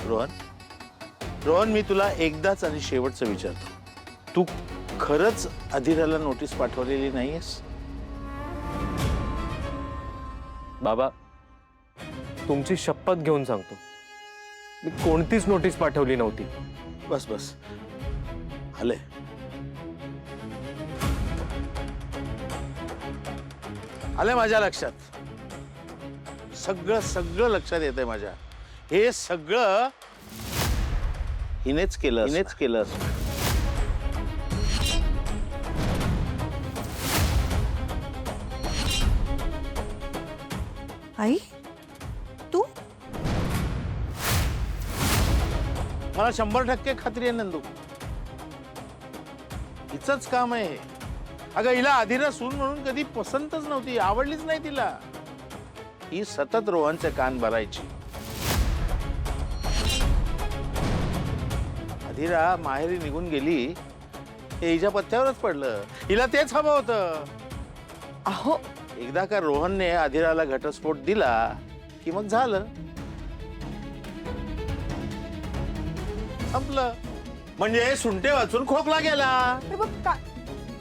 रोहन, रोहन, मी तुला एकदाच आणि शेवटचं विचारतो, तू खरंच अधिराला नोटीस पाठवलेली नाहीयेस? बाबा, तुमची शपथ घेऊन सांगतो, मी कोणतीच नोटीस पाठवली नव्हती. बस बस, आले. आले माझ्या लक्षात, सगळं सगळं लक्षात येतंय माझ्या. हे सगळं हिनेच केलं असणार. आई, तू? मला 100% खात्री आहे नंदू, हिचंच काम आहे हे. अगं, हिला अधिरा सून म्हणून कधी पसंतच नव्हती, आवडलीच नाही तिला. ही सतत रोहनचे कान भरायची. अधिरा माहेरी निघून गेली हे हिच्या पथ्यावरच पडलं. हिला तेच हवं होतं. अहो, एकदा का रोहनने अधिराला घटस्फोट दिला की मग झालं, संपलं. म्हणजे सुंटे वाचून खोकला गेला. अरे बाप,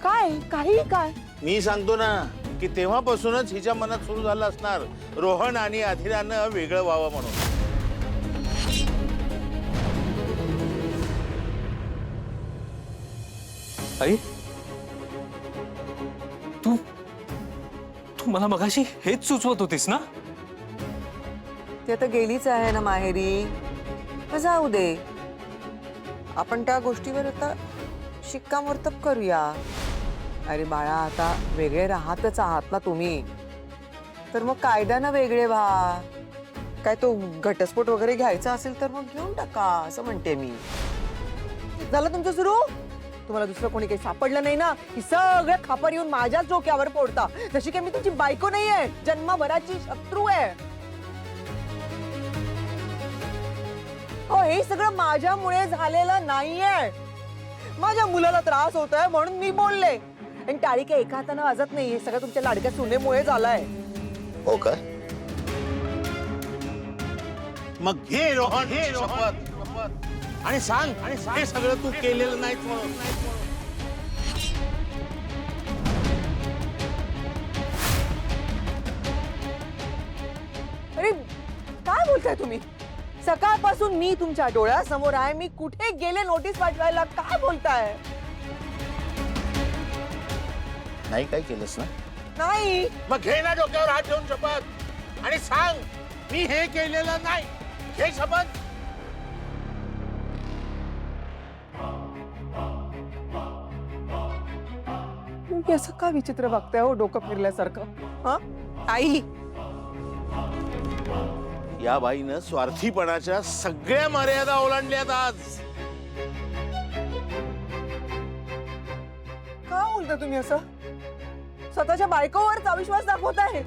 काय काही काय? मी सांगतो ना की तेव्हापासूनच हिच्या मनात सुरू झालं असणार रोहन आणि अधिरानं वेगळं व्हावं म्हणून. आई, तू तू मला मगाशी हेच सुचवत होतीस ना? ती आता गेलीच आहे ना माहेरी, तर जाऊ दे. आपण त्या गोष्टीवर आता शिक्कामोर्तब करूया. अरे बाळा, आता वेगळे राहतच आहात ना तुम्ही, तर मग कायद्यानं वेगळे व्हा. काय तो घटस्फोट वगैरे घ्यायचा असेल तर मग घेऊन टाका, असं म्हणते मी. झालं तुमचं सुरू? तुम्हाला दुसरं कोणी काही सापडलं नाही ना की सगळं खापर येऊन माझ्याच डोक्यावर फोडता. जशी काही मी तुमची बायको नाहीये, जन्मभराची शत्रू आहे. हो, हे सगळं माझ्यामुळे झालेलं नाहीये. माझ्या मुलाला त्रास होतोय म्हणून मी बोलले. आणि टाळी काही एका हातानं वाजत नाही. हे सगळं तुमच्या लाडक्या सुनेमुळे झालंय. हो का? मग घे रोहन, घे शपथ आणि सांग हे सगळं तू केलेलं नाहीच म्हणून. अरे काय बोलताय तुम्ही? सकाळपासून मी तुमच्या डोळ्यासमोर आहे. मी कुठे गेले नोटीस पाठवायला? काय बोलताय? नाही काय केलंस ना? नाही. मग घे ना डोक्यावर हात ठेवून शपथ आणि सांग मी हे केलेलं नाही. घे शपथ. तुम्ही असं का विचित्र वागताय हो, डोकं फिरल्यासारखं? हा आई, या बाईनं स्वार्थीपणाच्या सगळ्या मर्यादा ओलांडल्यात आज. का बोलता तुम्ही असं? स्वतःच्या बायकोवरच अविश्वास दाखवताय.